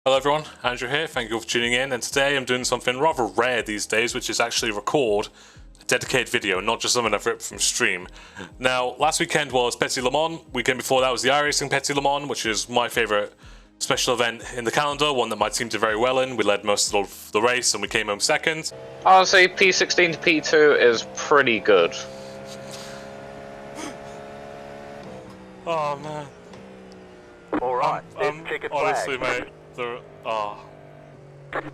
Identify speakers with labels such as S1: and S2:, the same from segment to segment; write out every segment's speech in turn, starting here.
S1: Hello everyone, Andrew here, thank you for tuning in, and today I'm doing something rather rare these days, which is actually record a dedicated video, not just something I've ripped from stream. Now, last weekend was Petit Le Mans, weekend before that was the iRacing Petit Le Mans, which is my favourite special event in the calendar, one that my team did very well in. We led most of the race and we came home second.
S2: Honestly, P16 to P2 is pretty good.
S1: Oh man.
S3: Alright, ticket
S1: honestly
S3: flag.
S1: mate,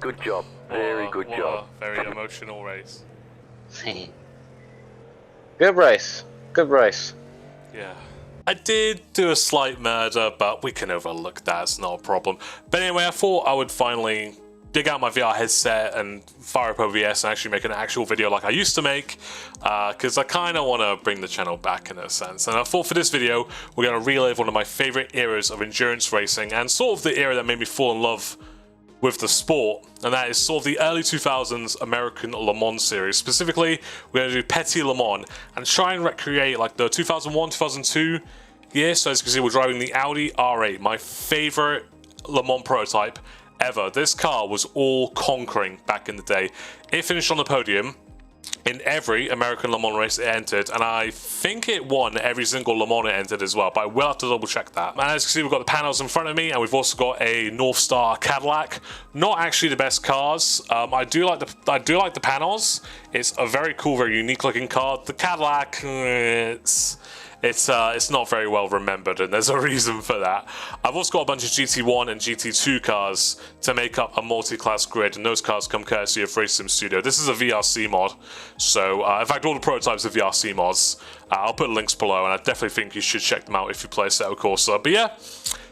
S3: Good job, very good job.
S1: Very emotional race.
S2: Good race. Good race.
S1: Yeah. I did do a slight murder, but we can overlook that, it's not a problem. But anyway, I thought I would finally dig out my VR headset and fire up OBS and actually make an actual video like I used to make, because I kind of want to bring the channel back in a sense. And I thought for this video, we're going to relive one of my favorite eras of endurance racing and sort of the era that made me fall in love with the sport, and that is sort of the early 2000s American Le Mans series. Specifically, we're going to do Petit Le Mans and try and recreate like the 2001, 2002 year. So as you can see, we're driving the Audi R8, my favorite Le Mans prototype ever. This car was all conquering back in the day. It finished on the podium in every American Le Mans race it entered, and I think it won every single Le Mans it entered as well, but I will have to double check that. And as you can see, we've got the panels in front of me, and we've also got a North Star Cadillac. Not actually the best cars. I do like the panels. It's a very cool, very unique looking car. The Cadillac, it's not very well remembered, and there's a reason for that. I've also got a bunch of GT1 and GT2 cars to make up a multi-class grid, and those cars come courtesy of Race Sim Studio. This is a VRC mod, so in fact all the prototypes are VRC mods. I'll put links below, and I definitely think you should check them out if you play Assetto Corsa. But yeah,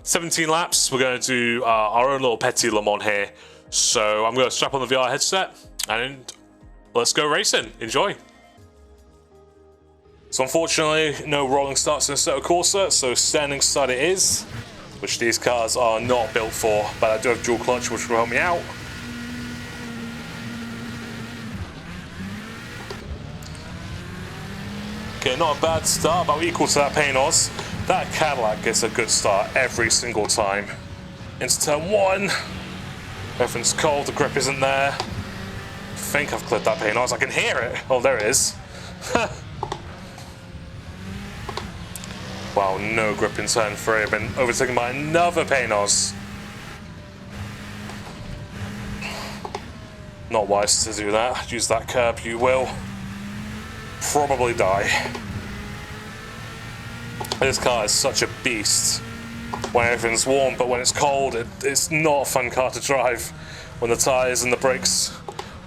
S1: 17 laps, we're going to do our own little Petit Le Mans here. So I'm going to strap on the VR headset, and let's go racing. Enjoy. So unfortunately, no rolling starts in Assetto Corsa, so standing start it is, which these cars are not built for, but I do have dual clutch, which will help me out. Okay, not a bad start, about equal to that Paynos. That Cadillac gets a good start every single time. Into turn one, everything's cold, the grip isn't there. I think I've cleared that Paynos, I can hear it. Oh, there it is. Wow, no grip in turn 3. I've been overtaken by another Paynos. Not wise to do that. Use that curb, you will probably die. This car is such a beast when everything's warm, but when it's cold, it's not a fun car to drive. When the tyres and the brakes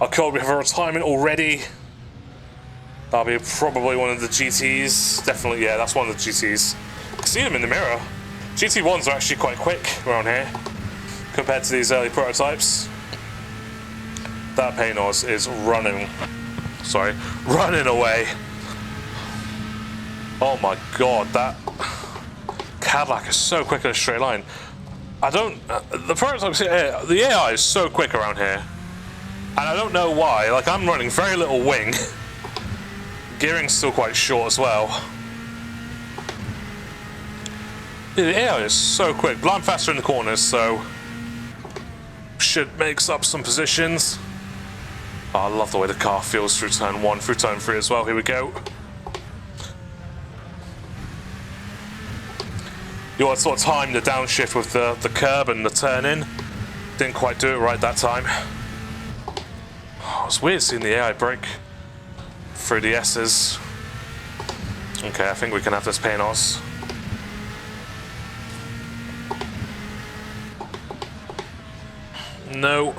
S1: are cold, we have a retirement already. That'll be probably one of the GTs. Definitely, yeah, that's one of the GTs. I can see them in the mirror. GT1s are actually quite quick around here compared to these early prototypes. That Paynos is running away. Oh my god, that Cadillac is so quick in a straight line. The prototypes here, the AI is so quick around here. And I don't know why, like I'm running very little wing. Gearing's still quite short as well. Yeah, the AI is so quick, but I'm faster in the corners, so should make up some positions. Oh, I love the way the car feels through turn 1, through turn 3 as well. Here we go. You want to sort of time the downshift with the curb and the turn in. Didn't quite do it right that time. Oh, it's weird seeing the AI brake through the S's. Okay, I think we can have this Paynos. No.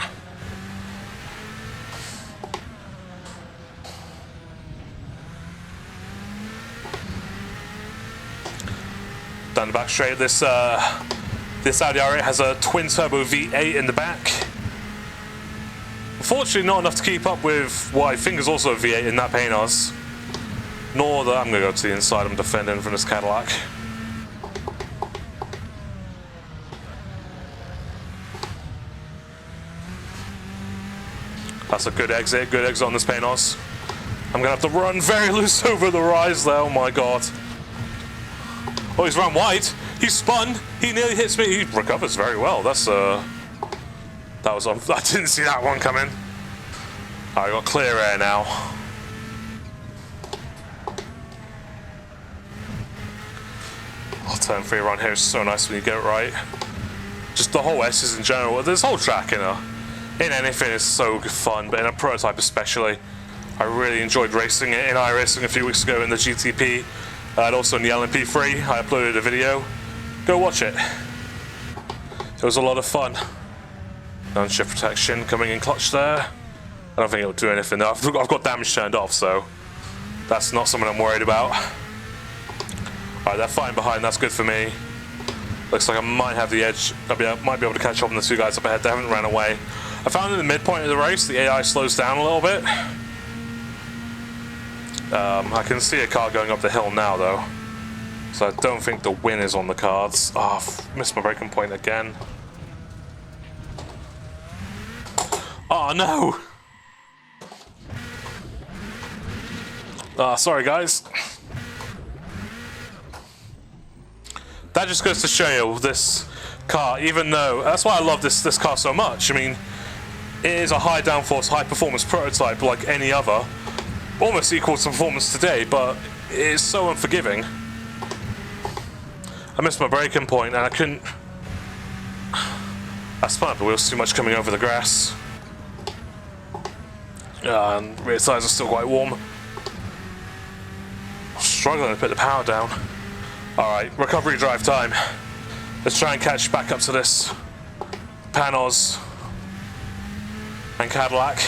S1: Down the back straight, this Audi R8 has a twin turbo V8 in the back. Unfortunately, not enough to keep up with what I think is also a V8 in that Paynos. Nor that I'm going to go to the inside, I'm defending from this Cadillac. That's a good exit on this Paynos. I'm going to have to run very loose over the rise there, oh my god. Oh, he's run wide. He spun. He nearly hits me. He recovers very well. That's That was on. I didn't see that one coming. Alright, got clear air now. Oh, turn 3 around here is so nice when you get it right. Just the whole S's in general. This whole track in anything is so fun, but in a prototype especially. I really enjoyed racing it in iRacing a few weeks ago in the GTP, and also in the LMP3. I uploaded a video. Go watch it. It was a lot of fun. Downshift protection coming in clutch there. I don't think it'll do anything though. I've got damage turned off, so that's not something I'm worried about. Alright, they're fine behind, that's good for me. Looks like I might have the edge. I might be able to catch up on the two guys up ahead. They haven't ran away. I found in the midpoint of the race, the AI slows down a little bit. I can see a car going up the hill now though. So I don't think the win is on the cards. Oh, I've missed my braking point again. Oh no! Sorry guys. That just goes to show you this car, even though, that's why I love this car so much. I mean, it is a high downforce, high performance prototype like any other. Almost equal to performance today, but it is so unforgiving. I missed my braking point and I couldn't... I spun up the wheels too much coming over the grass. And rear tyres are still quite warm. Struggling to put the power down. Alright, recovery drive time. Let's try and catch back up to this Panos and Cadillac.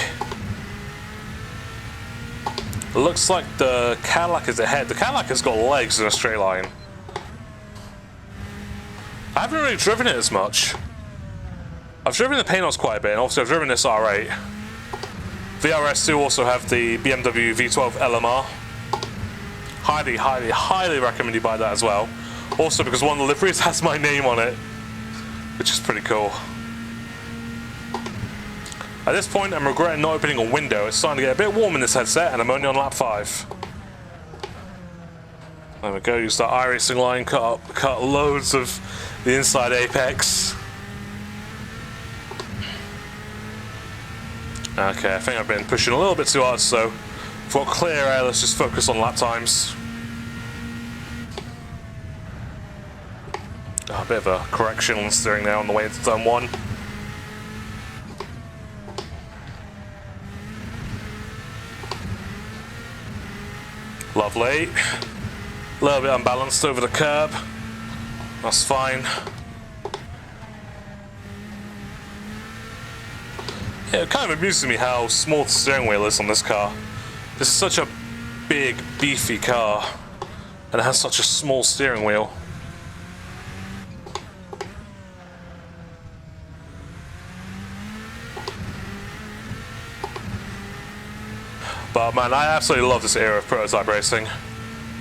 S1: It looks like the Cadillac is ahead. The Cadillac has got legs in a straight line. I haven't really driven it as much. I've driven the Panos quite a bit, and also I've driven this R8. VRS do also have the BMW V12 LMR. Highly, highly, highly recommend you buy that as well. Also because one of the liveries has my name on it, which is pretty cool. At this point, I'm regretting not opening a window. It's starting to get a bit warm in this headset, and I'm only on lap 5. There we go, use that iRacing line, cut loads of the inside apex. Okay, I think I've been pushing a little bit too hard, so for clear air, let's just focus on lap times. A bit of a correction on steering there on the way into turn 1. Lovely. A little bit unbalanced over the curb. That's fine. Yeah, it kind of amuses me how small the steering wheel is on this car. This is such a big, beefy car, and it has such a small steering wheel. But man, I absolutely love this era of prototype racing.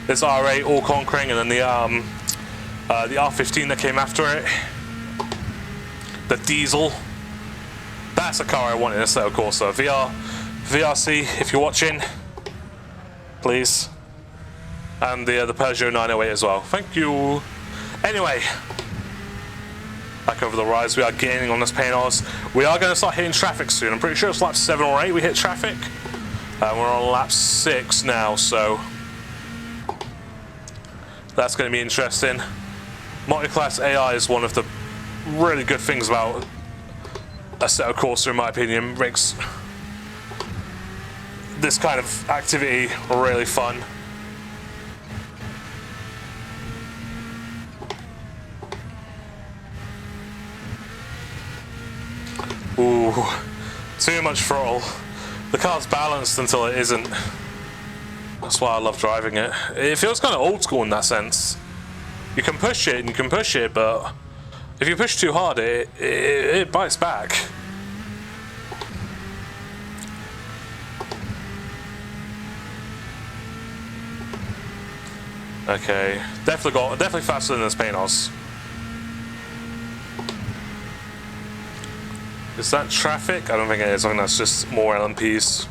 S1: This R8 all conquering, and then the R15 that came after it. The diesel. That's a car I want in Assetto Corsa. VRC, if you're watching, please. And the Peugeot 908 as well. Thank you. Anyway, back over the rise. We are gaining on this Panos. We are going to start hitting traffic soon. I'm pretty sure it's lap 7 or 8 we hit traffic. We're on lap 6 now, so that's going to be interesting. Multi-class AI is one of the really good things about Assetto Corsa, in my opinion. Makes this kind of activity really fun. Ooh, too much throttle. The car's balanced until it isn't. That's why I love driving it. It feels kind of old school in that sense. You can push it and you can push it, but if you push too hard, it bites back. Okay, definitely faster than this Panos. Is that traffic? I don't think it is. I think that's just more LMPs.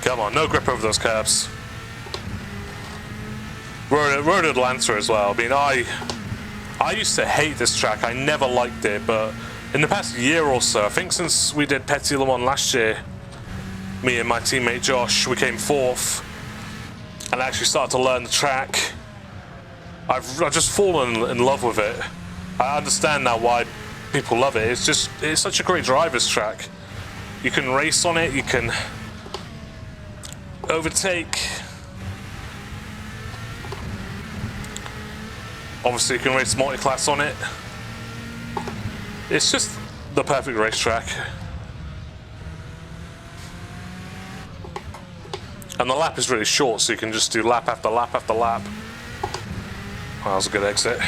S1: Come on, no grip over those curbs. Road Atlanta as well. I mean, I used to hate this track. I never liked it, but in the past year or so, I think since we did Petit Le Mans last year, me and my teammate Josh, we came fourth, and I actually started to learn the track. I've just fallen in love with it. I understand now why people love it. It's such a great driver's track. You can race on it, you can overtake. Obviously you can race multi-class on it. It's just the perfect racetrack. And the lap is really short, so you can just do lap after lap after lap. Well, that was a good exit.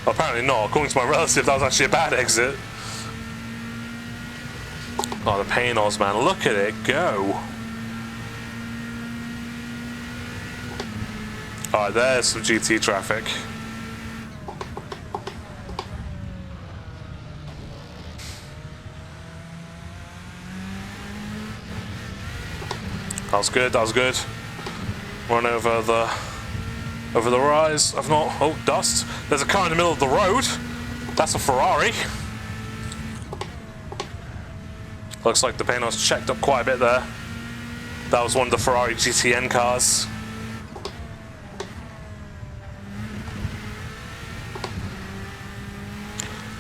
S1: Well, apparently not. According to my relative, that was actually a bad exit. Oh, the Paynos, man. Look at it go. Alright, there's some GT traffic. That was good, that was good. Run over the rise. I've not... Oh, dust. There's a car in the middle of the road. That's a Ferrari. Looks like the Paynos checked up quite a bit there. That was one of the Ferrari GTN cars.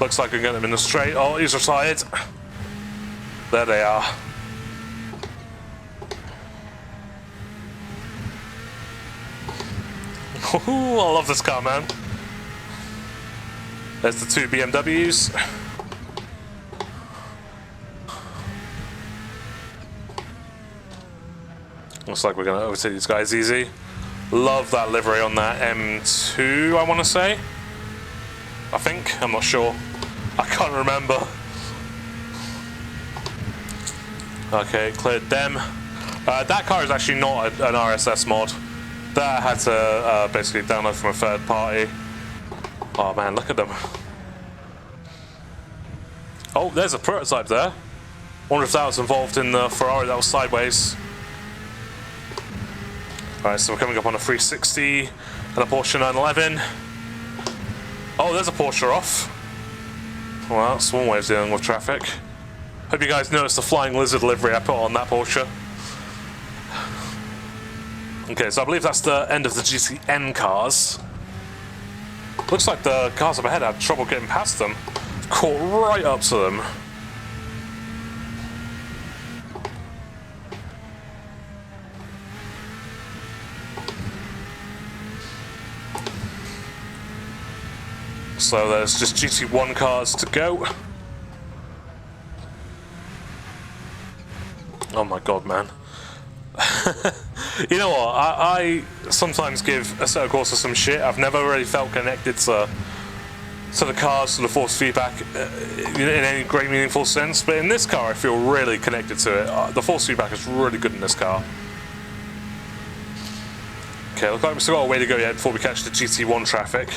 S1: Looks like we can get them in the straight. Oh, he's retired. There they are. Ooh, I love this car, man. There's the two BMWs. Looks like we're going to overtake these guys easy. Love that livery on that M2, I want to say. I think. I'm not sure. I can't remember. Okay, cleared them. That car is actually not an RSS mod. That I had to basically download from a third party. Oh man, look at them. Oh, there's a prototype there. Wonder if that was involved in the Ferrari that was sideways. Alright, so we're coming up on a 360 and a Porsche 911. Oh, there's a Porsche off. Well, that's one way of dealing with traffic. Hope you guys noticed the flying lizard livery I put on that Porsche. Okay, so I believe that's the end of the GTN cars. Looks like the cars up ahead had trouble getting past them. Caught right up to them. So there's just GT1 cars to go. Oh my god, man. You know what, I sometimes give Assetto Corsa some shit. I've never really felt connected to the cars, to the force feedback in any great meaningful sense, but in this car I feel really connected to it. The force feedback is really good in this car. Okay, looks like we've still got a way to go yet before we catch the GT1 traffic.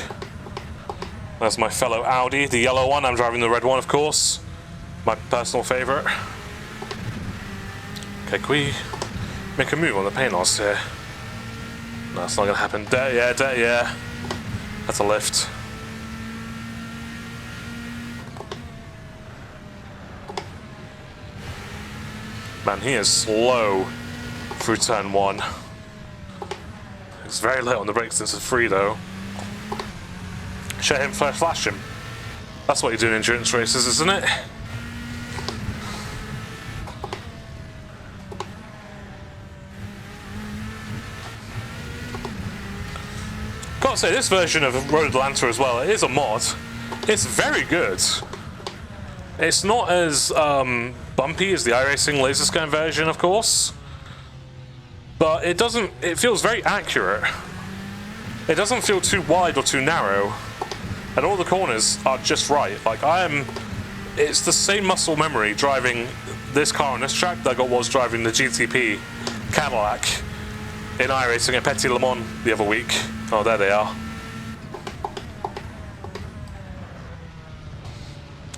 S1: That's my fellow Audi, the yellow one. I'm driving the red one, of course. My personal favourite. Okay, can we make a move on the Paynos here? No, it's not going to happen. Yeah. That's a lift. Man, he is slow through turn 1. He's very late on the brakes into 3 though. Show him flash him. That's what you do in endurance races, isn't it? Gotta say, this version of Road Atlanta as well, it is a mod. It's very good. It's not as bumpy as the iRacing laser scan version, of course, but it feels very accurate. It doesn't feel too wide or too narrow, and all the corners are just right. Like it's the same muscle memory driving this car on this track that I was driving the GTP Cadillac in iRacing at Petit Le Mans the other week. Oh, there they are.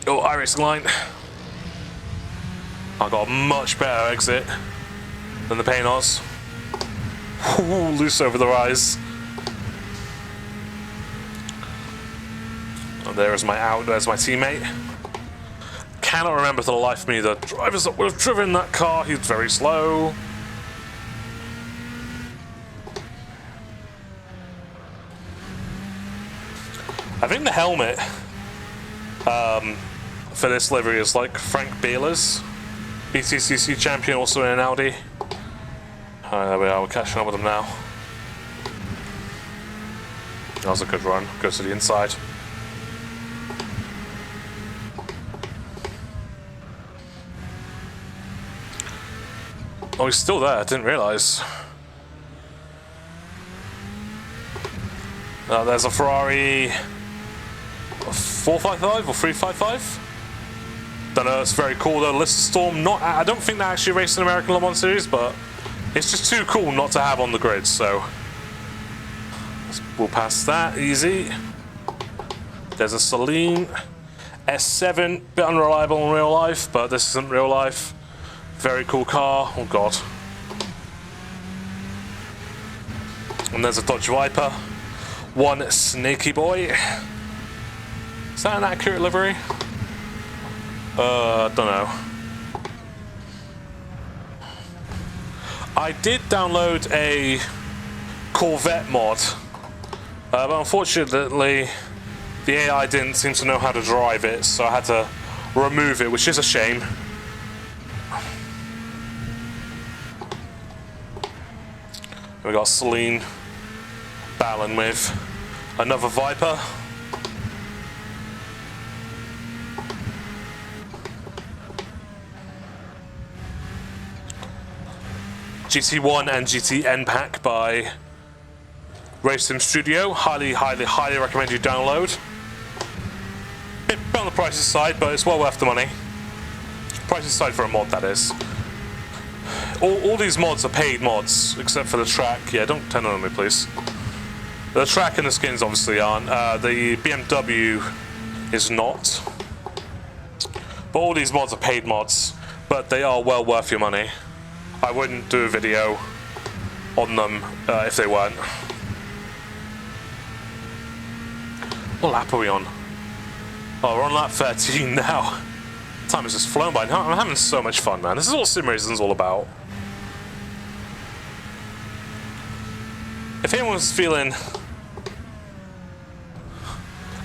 S1: Oh, iRacing line. I got a much better exit than the Paynos. Ooh, loose over the rise. There's my teammate. Cannot remember for the life of me the drivers that would have driven that car. He's very slow. I think the helmet for this livery is like Frank Beeler's, BTCC champion, also in an Audi. Alright, there we are, we're catching up with him now. That was a good run, goes to the inside. Oh, he's still there, I didn't realise. There's a Ferrari 455 or 355. Don't know, it's very cool though. Lister Storm, I don't think they actually race in American Le Mans Series, but it's just too cool not to have on the grid, so we'll pass that, easy. There's a Celine S7, bit unreliable in real life, but this isn't real life. Very cool car, oh god. And there's a Dodge Viper, one snaky boy. Is that an accurate livery? Don't know. I did download a Corvette mod, but unfortunately the AI didn't seem to know how to drive it, so I had to remove it, which is a shame. We got Celine battling with another Viper. GT1 and GTN pack by Race Sim Studio. Highly recommend you download. Bit on the pricey side, but it's well worth the money. Pricey side for a mod, that is. All these mods are paid mods, except for the track. Yeah, don't turn on me, please. The track and the skins obviously aren't. The BMW is not. But all these mods are paid mods, but they are well worth your money. I wouldn't do a video on them if they weren't. What lap are we on? Oh, we're on lap 13 now. Time has just flown by. I'm having so much fun, man. This is what sim racing's all about. If anyone's feeling...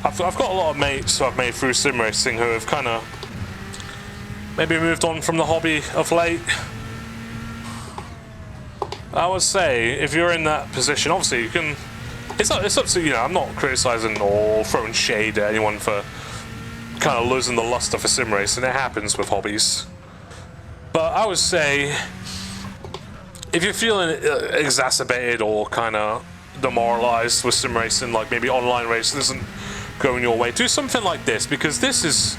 S1: I've got a lot of mates who I've made through sim racing who have kind of maybe moved on from the hobby of late. I would say, if you're in that position, obviously you can... It's up to, you know, I'm not criticising or throwing shade at anyone for kind of losing the luster for sim racing. It happens with hobbies. But I would say, if you're feeling exacerbated or kind of demoralised with sim racing, like maybe online racing isn't going your way, do something like this, because this is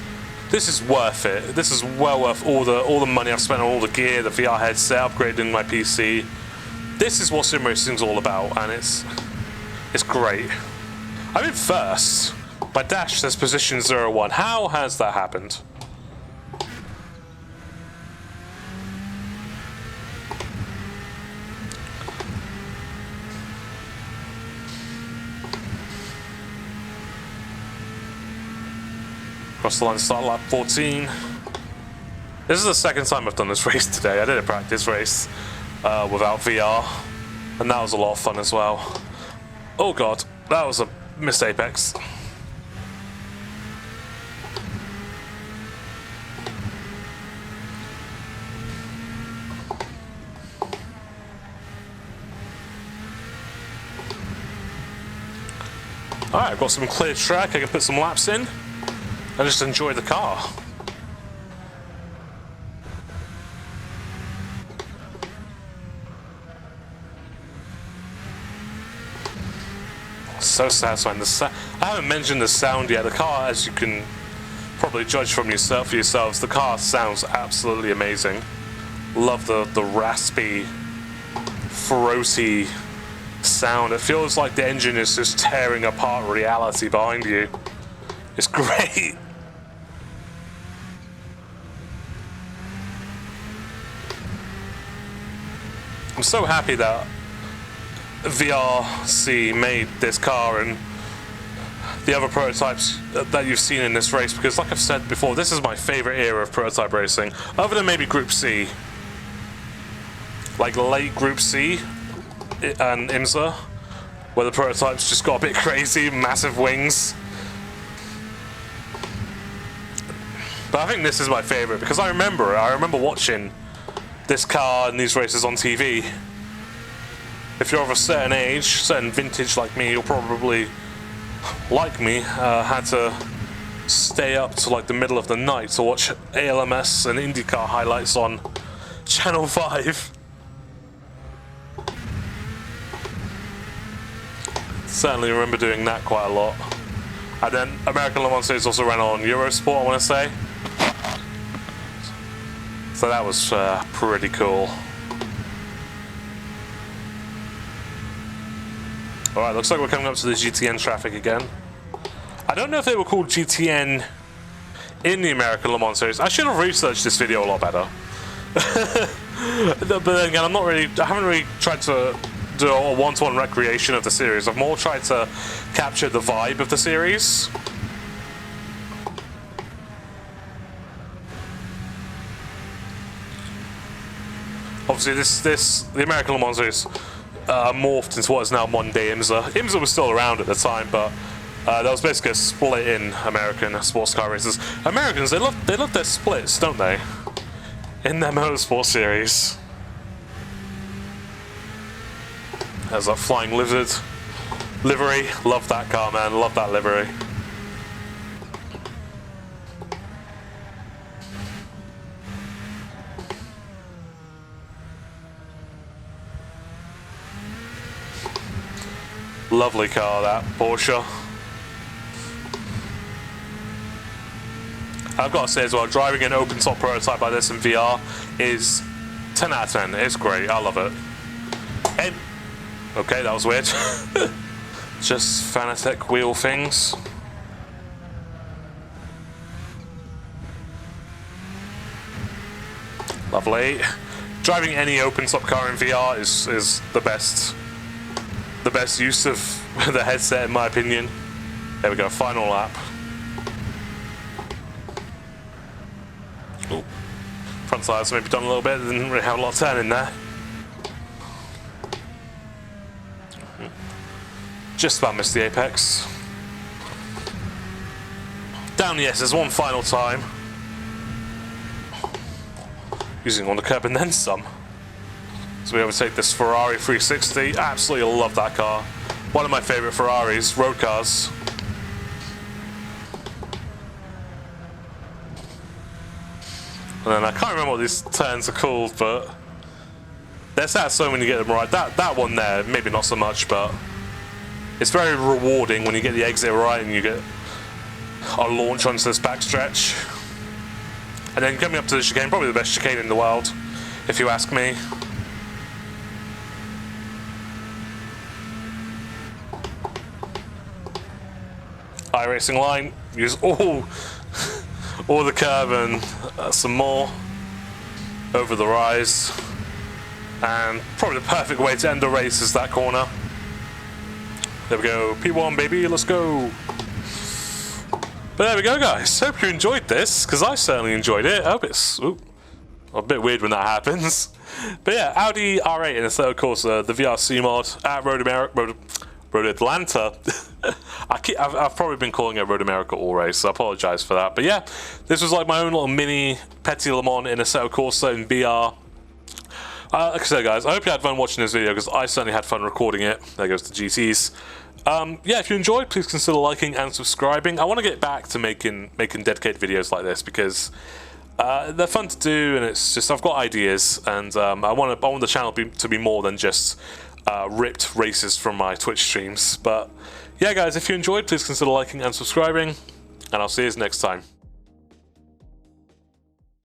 S1: worth it. This is well worth all the money I've spent on all the gear, the VR headset, upgrading my PC. This is what sim racing's all about, and it's great. I'm in first. My dash says position 01. How has that happened? Cross the line, start lap 14. This is the second time I've done this race today. I did a practice race without VR, and that was a lot of fun as well. Oh god, that was a missed apex. Alright, I've got some clear track, I can put some laps in and just enjoy the car. So satisfying. I haven't mentioned the sound yet. The car, as you can probably judge from yourselves, the car sounds absolutely amazing. Love the raspy, throaty sound. It feels like the engine is just tearing apart reality behind you. It's great. I'm so happy that VRC made this car, and the other prototypes that you've seen in this race, because like I've said before, this is my favorite era of prototype racing, other than maybe Group C. Like late Group C and IMSA, where the prototypes just got a bit crazy, massive wings. But I think this is my favorite because I remember watching this car and these races on TV. If you're of a certain age, certain vintage like me, you'll probably, like me, had to stay up to like the middle of the night to watch ALMS and IndyCar highlights on Channel 5. Certainly remember doing that quite a lot. And then American Le Mans Series also ran on Eurosport, I want to say. So that was pretty cool. Alright, looks like we're coming up to the GTN traffic again. I don't know if they were called GTN in the American Le Mans Series. I should have researched this video a lot better. But then again, I haven't really tried to do a one-to-one recreation of the series. I've more tried to capture the vibe of the series. Obviously, the American Le Mans Series morphed into what is now modern day IMSA. IMSA was still around at the time, but there was basically a split in American sports car races. Americans, they love their splits, don't they? In their motorsport series. There's that flying lizard livery. Love that car, man. Love that livery. Lovely car, that Porsche. I've got to say as well, driving an open-top prototype like this in VR is 10 out of 10. It's great. I love it. Okay, that was weird. Just Fanatec wheel things. Lovely. Driving any open-top car in VR is the best use of the headset, in my opinion. There we go, final lap. Ooh. Front sides maybe done a little bit, didn't really have a lot of turn in there. Just about missed the apex. Down the S's one final time. Using on the curb and then some. So we overtake this Ferrari 360. Absolutely love that car. One of my favorite Ferraris, road cars. And then I can't remember what these turns are called, but they're satisfying when you get them right. That one there, maybe not so much, but it's very rewarding when you get the exit right and you get a launch onto this backstretch. And then coming up to the chicane, probably the best chicane in the world, if you ask me. iRacing line, use all the curb and some more over the rise. And probably the perfect way to end the race is that corner. There we go, P1 baby, let's go. But there we go, guys. Hope you enjoyed this, because I certainly enjoyed it. I hope it's a bit weird when that happens. But yeah, Audi R8 in Assetto Corsa, the VRC mod at Road Atlanta. I've probably been calling it Road America all race, so I apologise for that. But yeah, this was like my own little mini Petit Le Mans in Assetto Corsa in VR. Like I said, guys, I hope you had fun watching this video, because I certainly had fun recording it. There goes the GTs. Yeah, if you enjoyed, please consider liking and subscribing. I want to get back to making dedicated videos like this, because they're fun to do, and it's just, I've got ideas, and I want the channel to be more than just ripped races from my Twitch streams. But yeah, guys, if you enjoyed, please consider liking and subscribing, and I'll see you next time.